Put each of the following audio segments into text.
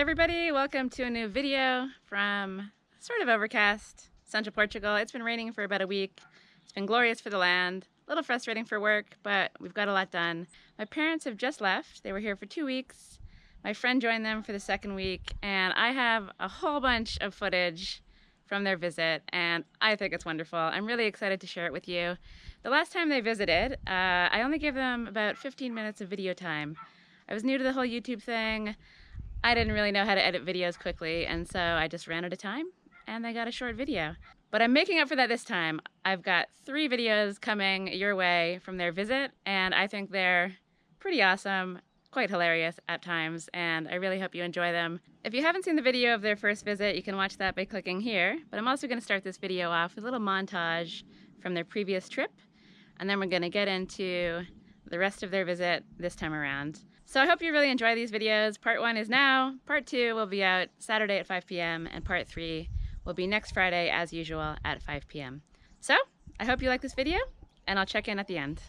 everybody, welcome to a new video from sort of overcast Central Portugal. It's been raining for about a week. It's been glorious for the land, a little frustrating for work, but we've got a lot done. My parents have just left. They were here for 2 weeks. My friend joined them for the second week, and I have a whole bunch of footage from their visit, and I think it's wonderful. I'm really excited to share it with you. The last time they visited, I only gave them about 15 minutes of video time. I was new to the whole YouTube thing. I didn't really know how to edit videos quickly, and so I just ran out of time, and they got a short video. But I'm making up for that this time. I've got 3 videos coming your way from their visit, and I think they're pretty awesome, quite hilarious at times, and I really hope you enjoy them. If you haven't seen the video of their first visit, you can watch that by clicking here, but I'm also going to start this video off with a little montage from their previous trip, and then we're going to get into the rest of their visit this time around. So I hope you really enjoy these videos. Part 1 is now, Part 2 will be out Saturday at 5 p.m. and Part 3 will be next Friday as usual at 5 p.m. So I hope you like this video, and I'll check in at the end.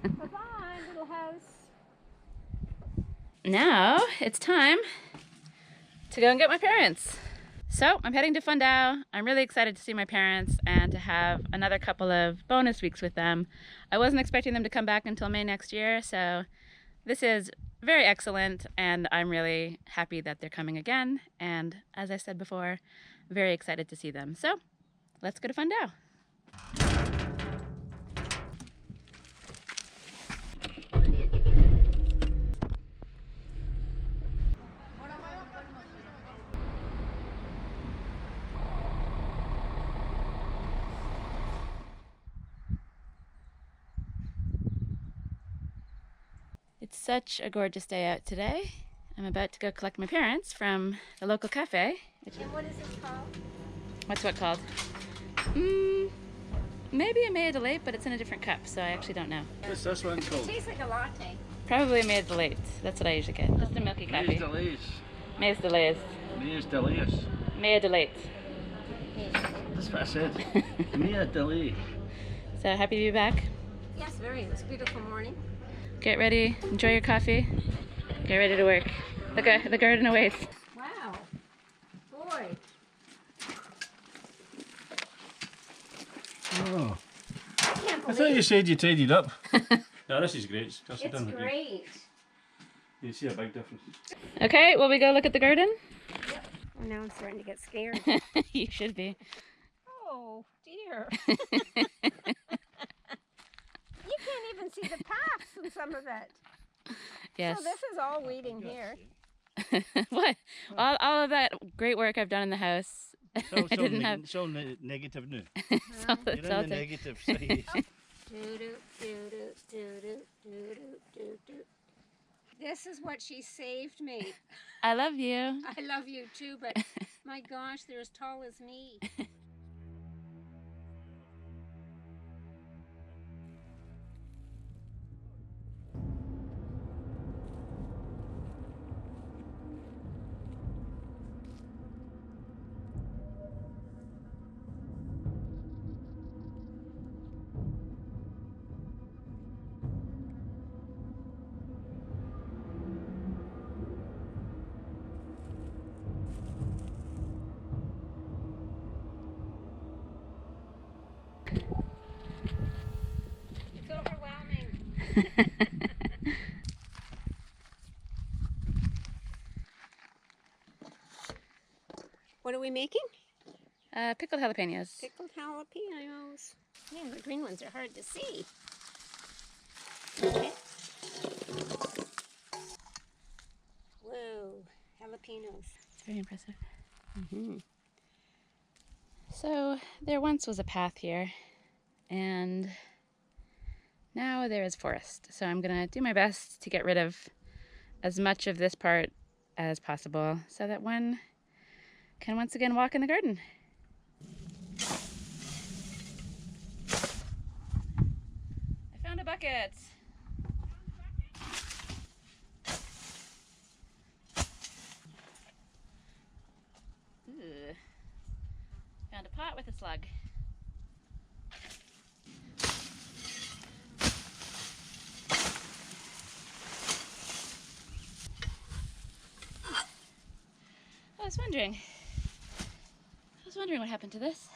Bye-bye, little house. Now it's time to go and get my parents. So I'm heading to Fundao. I'm really excited to see my parents and to have another couple of bonus weeks with them. I wasn't expecting them to come back until May next year, so this is very excellent, and I'm really happy that they're coming again. And as I said before, very excited to see them. So let's go to Fundao. It's such a gorgeous day out today. I'm about to go collect my parents from the local cafe. And what is this called? What's what called? Maybe a Maya de Leite, but it's in a different cup, so I actually don't know. What's this one It called? tastes like a latte. Probably a Maya de Leite. That's what I usually get. Just a milky coffee. Maya de Leite. Mia's delicious. Maya de Leite. That's what I said. Mia Deli. So happy to be back. Yes, very. It's a beautiful morning. Get ready, enjoy your coffee, get ready to work. The garden awaits. Wow. Boy. Oh. Can't I thought believe you said you tidied up. No, this is great. It's it's great. You see a big difference. Okay, will we go look at the garden? Oh, now I'm starting to get scared. You should be. Oh dear. You can't even see the paths in some of it. Yes. So this is all weeding here. What? All of that great work I've done in the house. I didn't have. It's all negative now. It's all- You're it's in all the to- negative side. This is what she saved me. I love you. I love you too, but my gosh, they're as tall as me. It's overwhelming. What are we making? Pickled jalapenos. Pickled jalapenos. Yeah, the green ones are hard to see. Okay. Whoa, jalapenos. It's very impressive. So there once was a path here, and now there is forest. So I'm gonna do my best to get rid of as much of this part as possible so that one can once again walk in the garden. I found a bucket. Ooh. Found a pot with a slug. I was wondering what happened to this.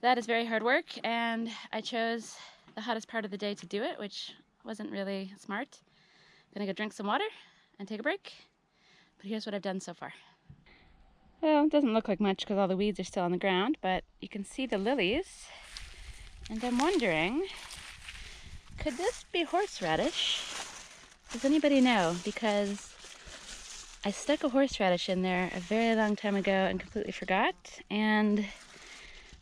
That is very hard work, and I chose the hottest part of the day to do it, which wasn't really smart. I'm gonna go drink some water and take a break, but here's what I've done so far. Well, it doesn't look like much because all the weeds are still on the ground, but you can see the lilies, and I'm wondering, could this be horseradish? Does anybody know? Because I stuck a horseradish in there a very long time ago and completely forgot, and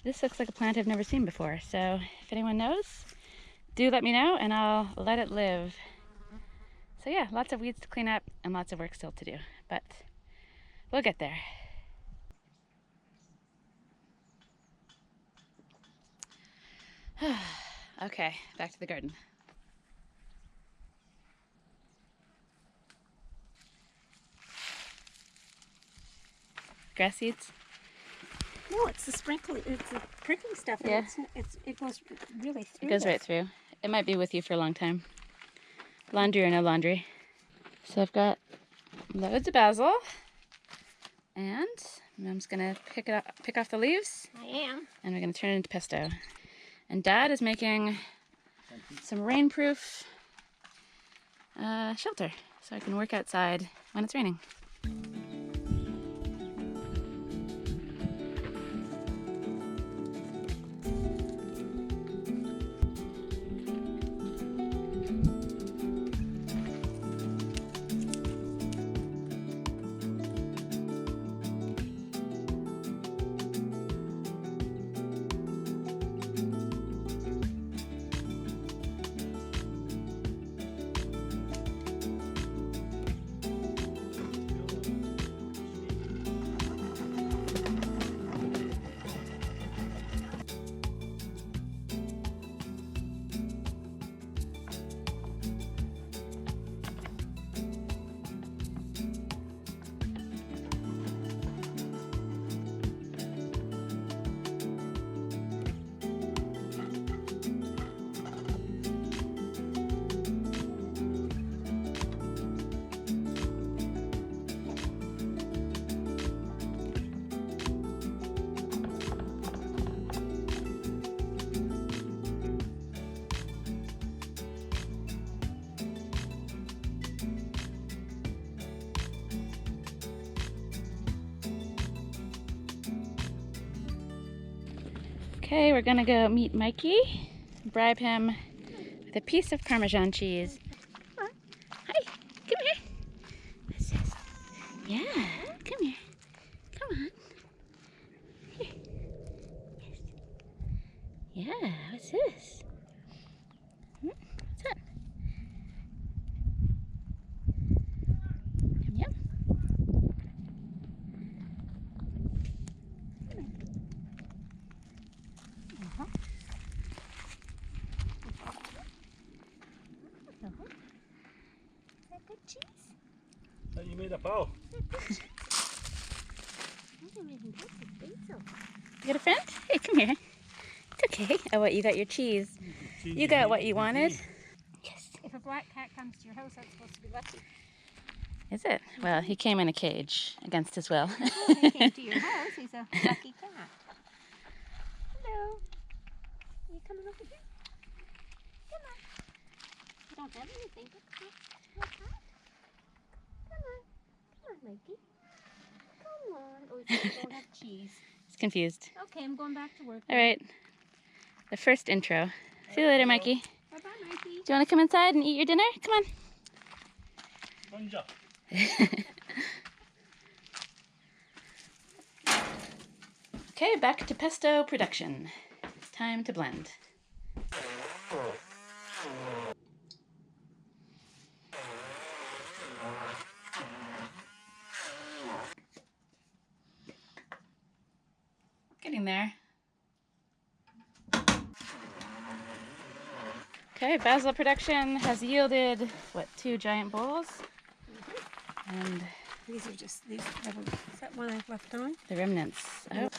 this looks like a plant I've never seen before. So if anyone knows, do let me know and I'll let it live. So yeah, lots of weeds to clean up and lots of work still to do, but we'll get there. Okay, back to the garden. Grass seeds? No, it's the sprinkly, it's the prickly stuff. And Yeah. it goes really through. It goes right through. It might be with you for a long time. Laundry or no laundry. So I've got loads of basil, and Mom's gonna pick off the leaves, I am. and we're gonna turn it into pesto. And Dad is making some rainproof shelter, so I can work outside when it's raining. Okay, we're gonna go meet Mikey, bribe him with a piece of Parmesan cheese. Come on. Hi, come here. What's this? Yeah, come here. Come on. Here. Yes. Yeah, what's this? What's that? Yum yum. Is that good cheese? That you made a pal. I didn't even taste the basil. You got a friend? Hey, come here. It's okay. Oh, what? You got your cheese. You got what you wanted. Yes. If a black cat comes to your house, that's supposed to be lucky. Is it? Well, he came in a cage against his will. Well, he came to your house. He's a lucky cat. Hello. Are you coming over here? Come on. You don't have anything. Come on. Come on. Come on, Mikey. Come on. Oh, you don't have cheese. He's confused. Okay, I'm going back to work. All right. The first intro. See you later, Mikey. Bye-bye, Mikey. Do you want to come inside and eat your dinner? Come on. Bonjour. Okay, back to pesto production. Time to blend. Getting there. Okay, Basil production has yielded, what, 2 giant bowls? And These are just, is that one I've left on? the remnants. Oh.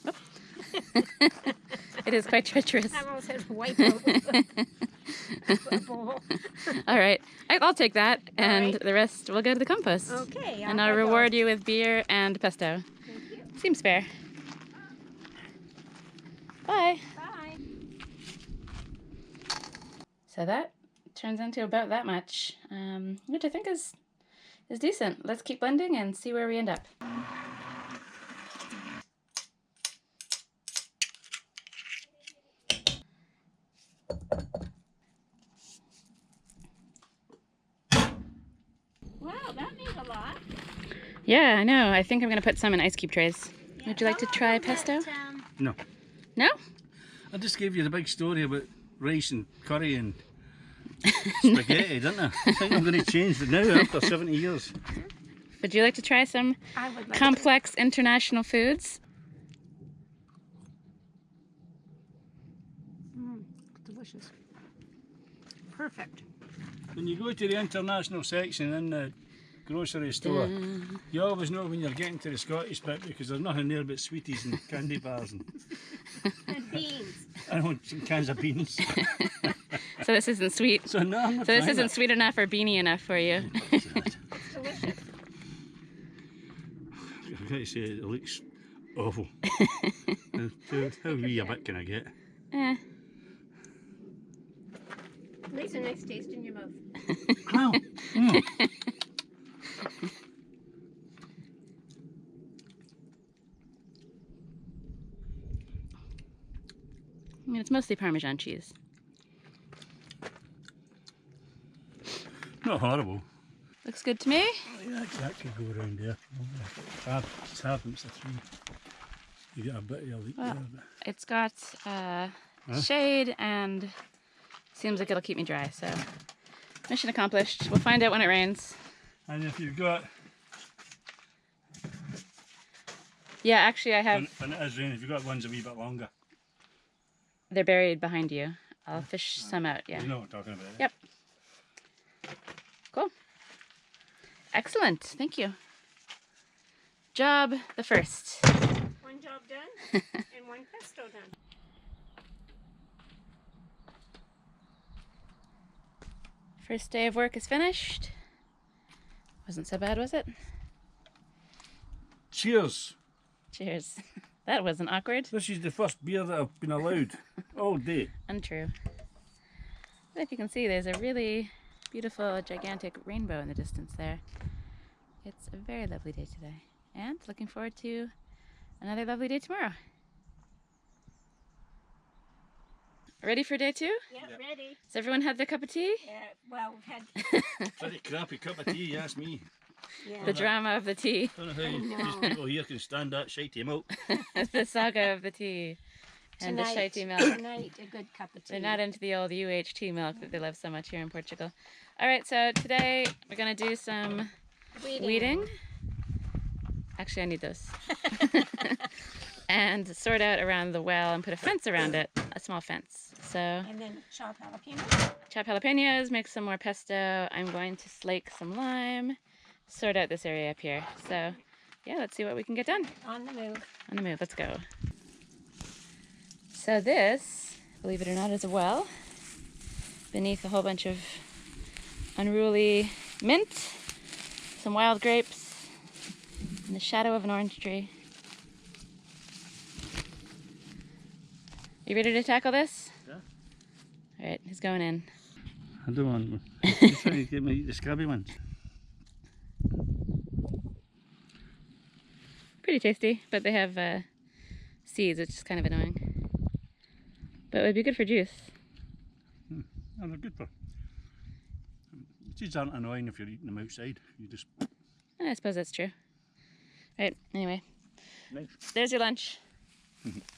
Oh. It is quite treacherous. I almost had to wipe out a bowl. All right, I'll take that, and right. the rest will go to the compost. Okay. And I'll reward you with beer and pesto. Thank you. Seems fair. Bye. Bye. So that turns into about that much, which I think is decent. Let's keep blending and see where we end up. Wow, that made a lot. Yeah, I know. I think I'm going to put some in ice cube trays. Yeah. Would you like to try pesto? No. No? I just gave you the big story about rice and curry and spaghetti, didn't I? I think I'm going to change it now after 70 years. Would you like to try some I would like complex international foods? delicious. Perfect. When you go to the international section in the grocery store, you always know when you're getting to the Scottish bit because there's nothing there but sweeties and candy bars and And beans. I want some cans of beans. So this isn't sweet. So no, I'm not So this trying isn't it. sweet enough or beanie enough for you. It's delicious. I've got to say it looks awful. How wee a bit can I get? Eh. At least a nice taste in your mouth. Ow. Mm. I mean, it's mostly Parmesan cheese. Not horrible. Looks good to me. Yeah, that could go around there. It's hard when it's a 3. You get a bit of a leak Well, there. But... It's got shade and seems like it'll keep me dry, so mission accomplished. We'll find out when it rains. And if you've got, Yeah, actually I have, when it is raining, if you've got ones a wee bit longer, they're buried behind you. I'll fish some out, yeah. you know what I'm talking about. Yep. Cool. Excellent, thank you. Job the first. One job done and one pesto done. First day of work is finished. Wasn't so bad, was it? Cheers! Cheers. That wasn't awkward. This is the first beer that I've been allowed all day. Untrue. But if you can see, there's a really beautiful, gigantic rainbow in the distance there. It's a very lovely day today. And looking forward to another lovely day tomorrow. Ready for day 2? Yeah, ready. Has everyone had their cup of tea? Yeah, well, we've had... Pretty crappy cup of tea, you ask me. Yeah. The drama of the tea. I don't know how these people here can stand that shitey milk. The saga of the tea. And the shitey milk. Tonight, a good cup of tea. They're not into the old UHT milk that they love so much here in Portugal. Alright, so today we're going to do some weeding. Actually, I need those. And sort out around the well and put a fence around it, a small fence. So, and then chop jalapenos. Chop jalapenos, make some more pesto. I'm going to slake some lime, sort out this area up here. So, yeah, let's see what we can get done. On the move. On the move, let's go. So this, believe it or not, is a well beneath a whole bunch of unruly mint, some wild grapes, in the shadow of an orange tree. You ready to tackle this? Yeah. All right, he's going in. I don't want one. I'm trying to get me the scabby ones. Pretty tasty, but they have seeds, which is kind of annoying. But it would be good for juice. And they're good for... Seeds aren't annoying if you're eating them outside. You just... I suppose that's true. Right, anyway. Nice. There's your lunch.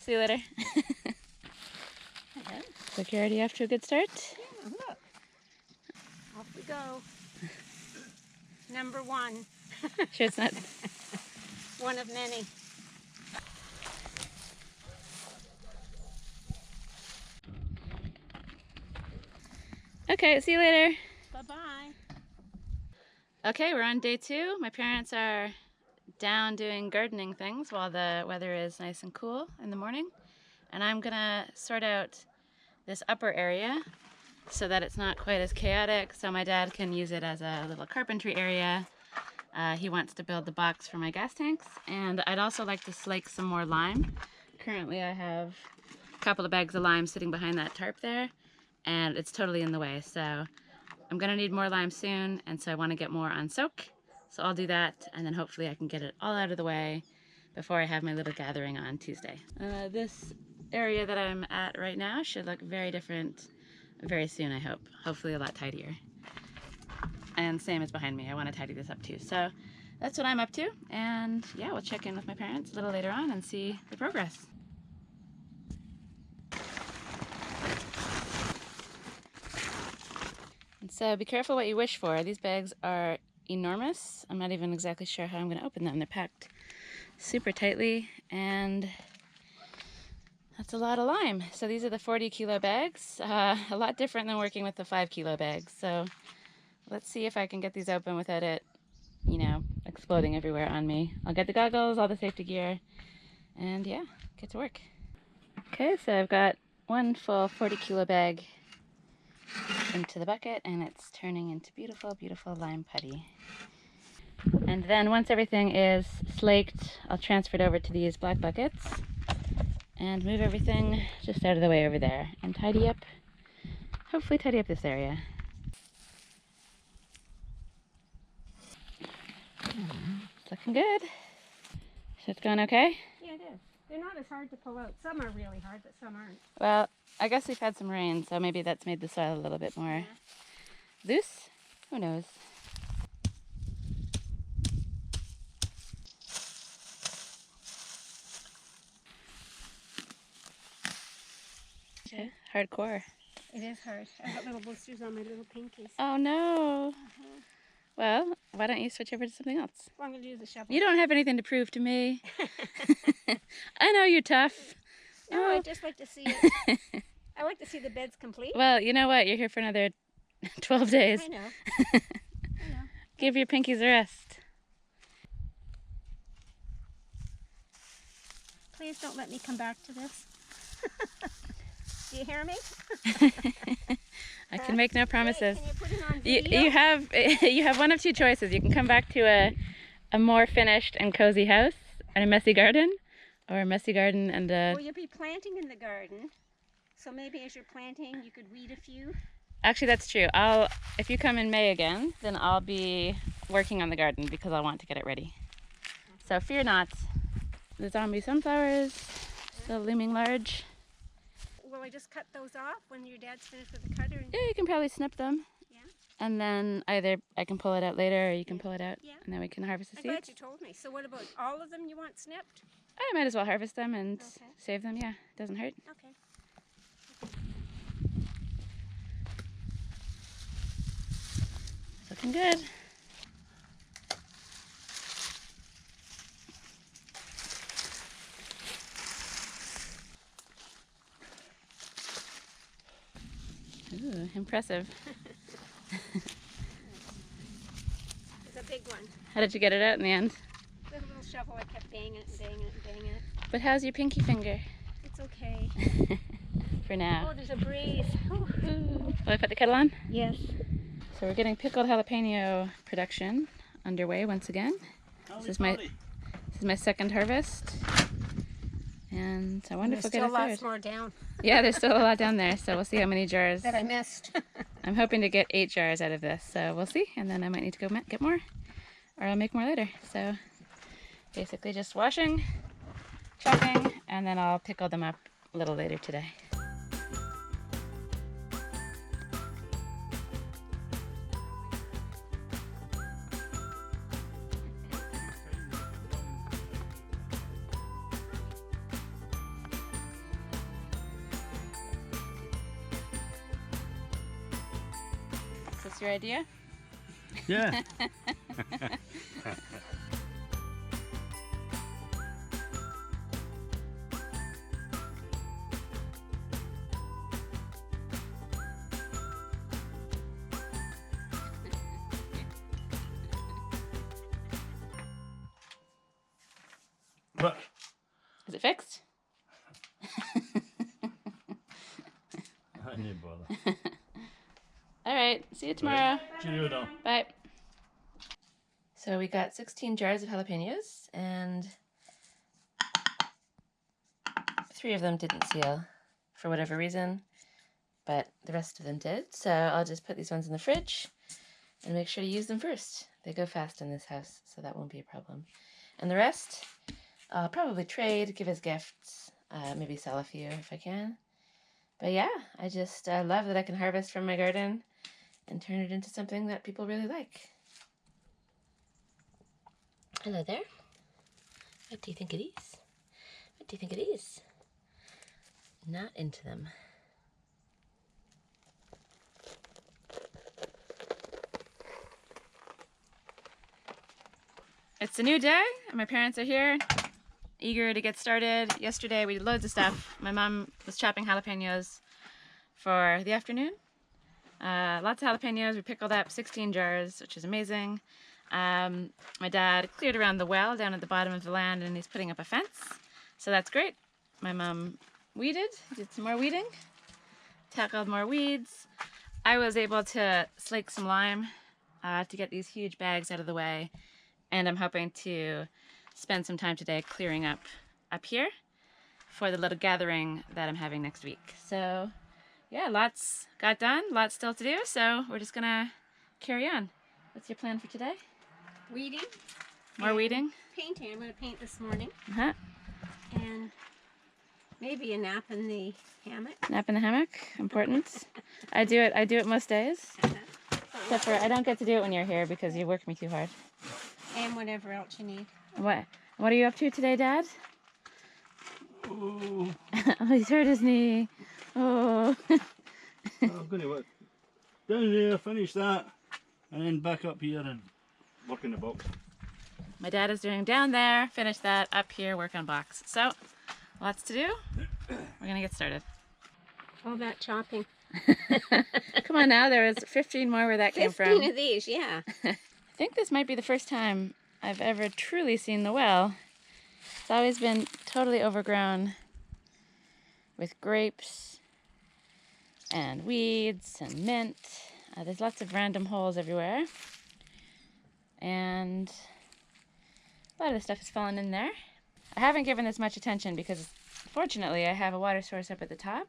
See you later. Look, you're already off to a good start. Yeah, look. Off we go. Number 1. Sure it's not... One of many. Okay, see you later. Bye-bye. Okay, we're on day 2. My parents are down doing gardening things while the weather is nice and cool in the morning. And I'm gonna sort out this upper area so that it's not quite as chaotic, so my dad can use it as a little carpentry area. He wants to build the box for my gas tanks, and I'd also like to slake some more lime. Currently I have a couple of bags of lime sitting behind that tarp there, and it's totally in the way, so I'm gonna need more lime soon, and so I want to get more on soak. So I'll do that, and then hopefully I can get it all out of the way before I have my little gathering on Tuesday. This area that I'm at right now should look very different very soon, I hope. Hopefully a lot tidier. And same as behind me, I want to tidy this up too. So that's what I'm up to, and yeah, we'll check in with my parents a little later on and see the progress. And so be careful what you wish for. These bags are enormous. I'm not even exactly sure how I'm going to open them. They're packed super tightly, and that's a lot of lime. So these are the 40 kilo bags, a lot different than working with the 5 kilo bags. So let's see if I can get these open without it, you know, exploding everywhere on me. I'll get the goggles, all the safety gear, and yeah, get to work. Okay, so I've got one full 40 kilo bag into the bucket, and it's turning into beautiful, beautiful lime putty. And then once everything is slaked, I'll transfer it over to these black buckets and move everything just out of the way over there and tidy up, hopefully tidy up this area. It's looking good. So it's going okay? Yeah, it is. They're not as hard to pull out. Some are really hard, but some aren't. Well, I guess we've had some rain, so maybe that's made the soil a little bit more loose. Who knows? Okay. Hardcore. It is hard. I got little blisters on my little pinkies. Oh no. Well, why don't you switch over to something else? Well, I'm going to use a shovel. You don't have anything to prove to me. I know you're tough. No, Oh. I just like to see it. I like to see the beds complete. Well, you know what? You're here for another 12 days. I know. I know. Give your pinkies a rest. Please don't let me come back to this. Do you hear me? I can make no promises. Hey, can you put it on video? You have one of two choices. You can come back to a more finished and cozy house and a messy garden, or a messy garden and a... Well, you'll be planting in the garden, so maybe as you're planting, you could weed a few. Actually, that's true. If you come in May again, then I'll be working on the garden because I want to get it ready. So fear not. The zombie sunflowers still looming large. Well, I just cut those off when your dad's finished with the cutter? And... Yeah, you can probably snip them. Yeah. And then either I can pull it out later or you can pull it out. Yeah. And then we can harvest the I'm seeds. glad you told me. So what about all of them you want snipped? I might as well harvest them and Okay. save them. Yeah, it doesn't hurt. Okay. It's looking good. Ooh, impressive. It's a big one. How did you get it out in the end? With a little shovel, I kept banging it and banging it and banging it. But how's your pinky finger? It's okay. For now. Oh, there's a breeze. Ooh. Will I put the kettle on? Yes. So we're getting pickled jalapeno production underway once again. This is my second harvest. And I wonder if we'll get a There's still third. lots more down Yeah, there's still a lot down there, so we'll see how many jars. that I missed. I'm hoping to get 8 jars out of this, so we'll see. And then I might need to go get more, or I'll make more later. So basically just washing, chopping, and then I'll pickle them up a little later today. Is this your idea? Yeah. But Is it fixed? I didn't bother. All right, see you tomorrow. Cheerio, Dom. Bye. So we got 16 jars of jalapenos, and 3 of them didn't seal for whatever reason, but the rest of them did. So I'll just put these ones in the fridge and make sure to use them first. They go fast in this house, so that won't be a problem. And the rest, I'll probably trade, give as gifts, maybe sell a few if I can. But yeah, I just love that I can harvest from my garden and turn it into something that people really like. Hello there. What do you think it is? What do you think it is? Not into them. It's a new day, and my parents are here, eager to get started. Yesterday we did loads of stuff. My mom was chopping jalapenos for the afternoon. Lots of jalapenos. We pickled up 16 jars, which is amazing. My dad cleared around the well down at the bottom of the land, and he's putting up a fence, so that's great. My mom weeded, did some more weeding, tackled more weeds. I was able to slake some lime to get these huge bags out of the way, and I'm hoping to spend some time today clearing up here for the little gathering that I'm having next week. So yeah, lots got done, lots still to do, so we're just gonna carry on. What's your plan for today? Weeding. More weeding? Painting. I'm going to paint this morning. Uh-huh. And maybe a nap in the hammock. Nap in the hammock, important. I do it most days. Except for I don't get to do it when you're here because you work me too hard. And whatever else you need. What are you up to today, Dad? Oh, Oh, he's hurt his knee. Oh. I'm going to work down there, finish that, and then back up here and work in the box. My dad is doing down there, finish that, up here, work on box. So, lots to do. We're gonna get started. All that chopping. Come on now, there was 15 more where that came from. 15 of these, yeah. I think this might be the first time I've ever truly seen the well. It's always been totally overgrown with grapes and weeds and mint. There's lots of random holes everywhere. And a lot of the stuff has fallen in there. I haven't given this much attention because fortunately I have a water source up at the top.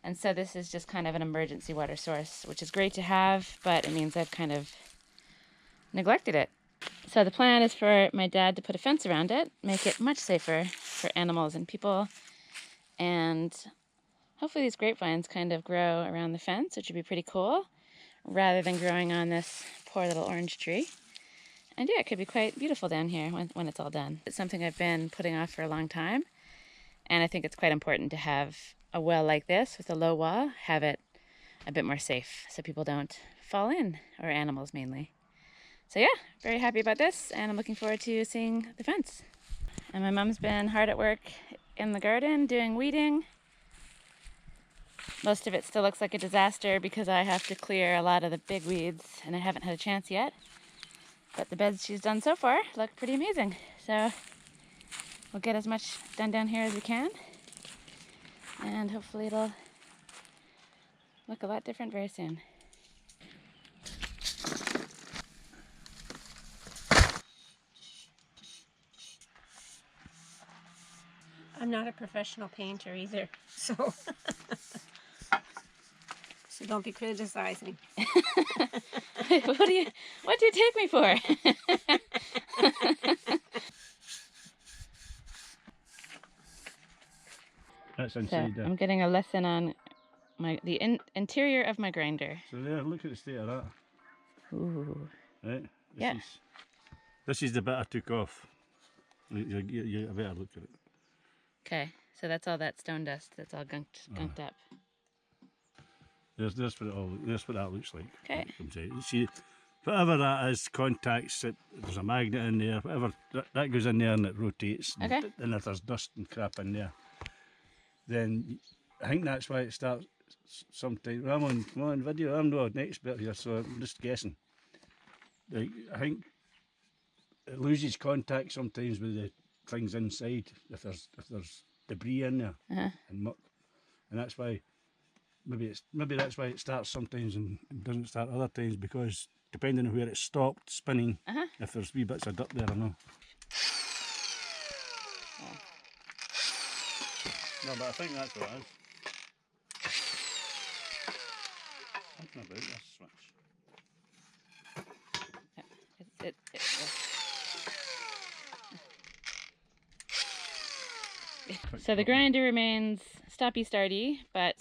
And so this is just kind of an emergency water source, which is great to have, but it means I've kind of neglected it. So the plan is for my dad to put a fence around it, make it much safer for animals and people, and hopefully these grapevines kind of grow around the fence, which would be pretty cool, rather than growing on this poor little orange tree. And yeah, it could be quite beautiful down here when it's all done. It's something I've been putting off for a long time, and I think it's quite important to have a well like this with a low wall, have it a bit more safe so people don't fall in, or animals mainly. So yeah, very happy about this, and I'm looking forward to seeing the fence. And my mom's been hard at work in the garden doing weeding. Most of it still looks like a disaster because I have to clear a lot of the big weeds, and I haven't had a chance yet. But the beds she's done so far look pretty amazing. So we'll get as much done down here as we can, and hopefully it'll look a lot different very soon. I'm not a professional painter either, so so don't be criticizing. What do you take me for? That's So inside there. I'm getting a lesson on the interior of my grinder. So there, look at the state of that. Ooh. Right? Yeah. This is the bit I took off. You better look at it. Okay, so that's all that stone dust. That's all gunked up. That's what that looks like. Okay. You see, whatever that is, contacts it. There's a magnet in there. Whatever that goes in there and it rotates. Okay. And if there's dust and crap in there, then I think that's why it starts sometimes. When I'm on video, I'm not an expert here, so I'm just guessing. Like, I think it loses contact sometimes with the things inside if there's debris in there and muck, and that's why maybe that's why it starts sometimes and doesn't start other times, because depending on where it stopped spinning, if there's wee bits of dirt there or no. No, but I think that's what it is. Something about this switch. So the grinder remains stoppy-starty, but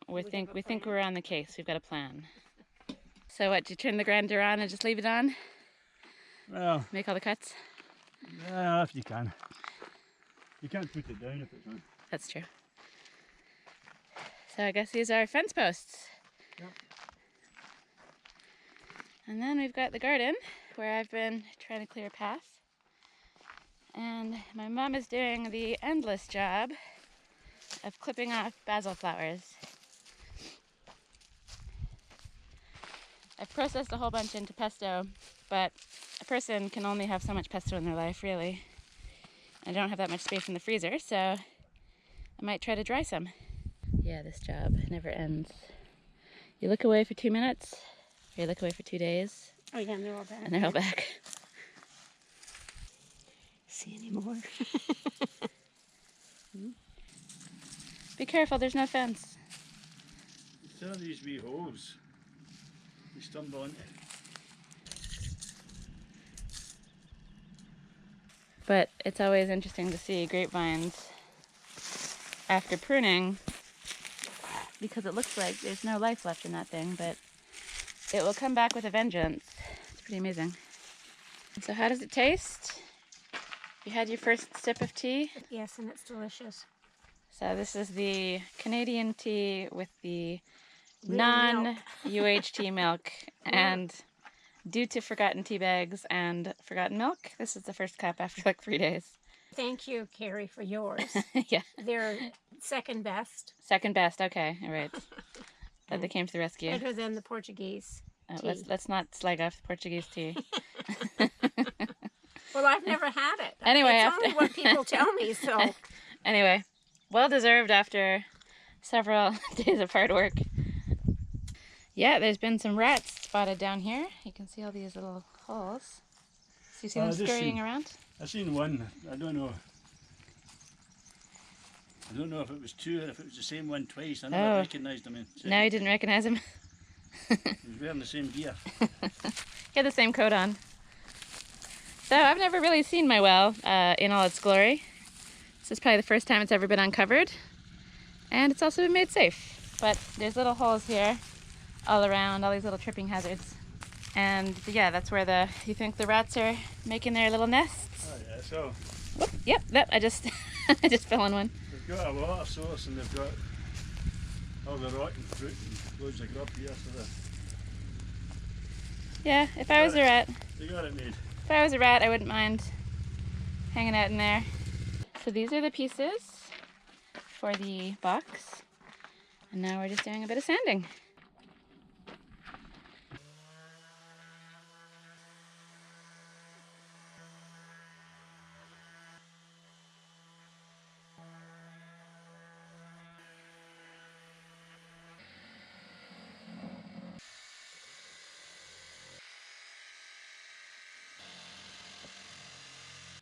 we think we're on the case. We've got a plan. So what, do you turn the grinder on and just leave it on? Well, Make all the cuts? yeah, if you can. You can't put it down if it's on. That's true. So I guess these are fence posts. Yep. And then we've got the garden, where I've been trying to clear a path. And my mom is doing the endless job of clipping off basil flowers. I've processed a whole bunch into pesto, but a person can only have so much pesto in their life, really. I don't have that much space in the freezer, so I might try to dry some. Yeah, this job never ends. You look away for 2 minutes, or you look away for 2 days. Oh yeah, and they're all back. And they're all back. See any more? Be careful, there's no fence. There are these wee holes you stumble into. But it's always interesting to see grapevines after pruning, because it looks like there's no life left in that thing, but it will come back with a vengeance. It's pretty amazing. So how does it taste? You had your first sip of tea? Yes, and it's delicious. So this is the Canadian tea with the Real non-UHT milk, and due to forgotten tea bags and forgotten milk, this is the first cup after like 3 days. Thank you, Carrie, for yours. Yeah. They're second best. Second best, okay, all right. Glad they came to the rescue. Better than the Portuguese tea. Let's not slag off the Portuguese tea. Well, I've never had it. Anyway, it's after only what people tell me, so. Anyway, well deserved after several days of hard work. Yeah, there's been some rats spotted down here. You can see all these little holes. So you see them scurrying around? I seen one. I don't know if it was two or if it was the same one twice. I never recognised him. No, you didn't recognize him. He was wearing the same gear. He had the same coat on. So I've never really seen my well in all its glory. This is probably the first time it's ever been uncovered. And it's also been made safe. But there's little holes here all around, all these little tripping hazards. And yeah, that's where you think the rats are making their little nests. Oh yeah, so Whoop, yep, I just I just fell on one. they've got a water source and they've got all the rotten fruit and loads of grub here, so Yeah, if I was a rat, they got it made. if I was a rat, I wouldn't mind hanging out in there. So these are the pieces for the box. And now we're just doing a bit of sanding.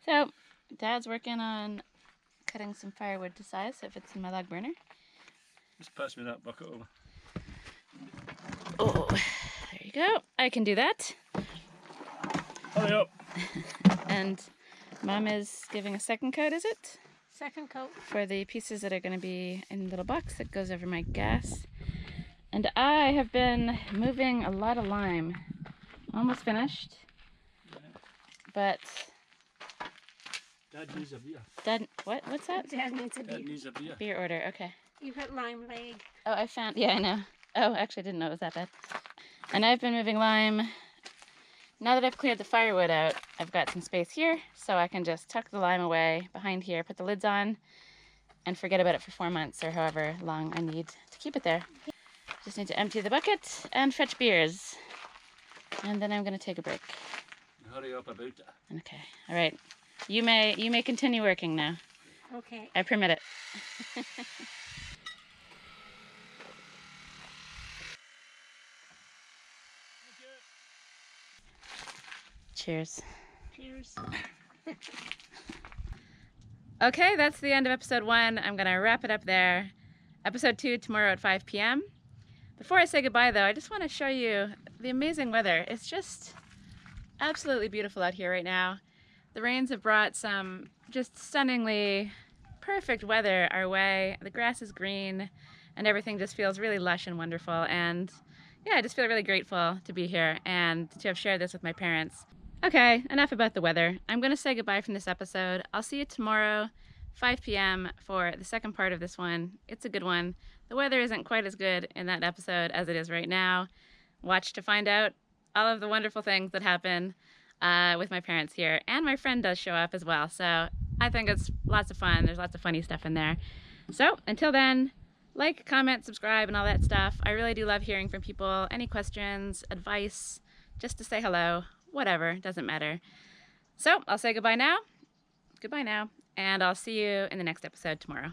So, Dad's working on cutting some firewood to size so it fits in my log burner. Just pass me that bucket over. Oh, there you go. I can do that. Hurry up! And Mom is giving a second coat, is it? Second coat. For the pieces that are going to be in the little box that goes over my gas. And I have been moving a lot of lime. Almost finished. But Dad needs a beer. Dad, what's that? Dad needs a Dad beer. needs a beer. Beer order, okay. You got lime leg. Oh, I found, yeah, I know. Oh, actually I didn't know it was that bad. And I've been moving lime. Now that I've cleared the firewood out, I've got some space here, so I can just tuck the lime away behind here, put the lids on, and forget about it for 4 months or however long I need to keep it there. Just need to empty the bucket and fetch beers. And then I'm gonna take a break. Hurry up about it. Okay, all right. You may continue working now. Okay. I permit it. Cheers. Cheers. Okay, that's the end of episode 1. I'm going to wrap it up there. Episode 2 tomorrow at 5 p.m. Before I say goodbye, though, I just want to show you the amazing weather. It's just absolutely beautiful out here right now. The rains have brought some just stunningly perfect weather our way. The grass is green and everything just feels really lush and wonderful. And yeah, I just feel really grateful to be here and to have shared this with my parents. Okay, enough about the weather. I'm going to say goodbye from this episode. I'll see you tomorrow, 5 p.m. for the second part of this one. It's a good one. The weather isn't quite as good in that episode as it is right now. Watch to find out all of the wonderful things that happen with my parents here. And my friend does show up as well. So I think it's lots of fun. There's lots of funny stuff in there. So until then, like, comment, subscribe, and all that stuff. I really do love hearing from people. Any questions, advice, just to say hello. Whatever, doesn't matter. So I'll say goodbye now, and I'll see you in the next episode tomorrow.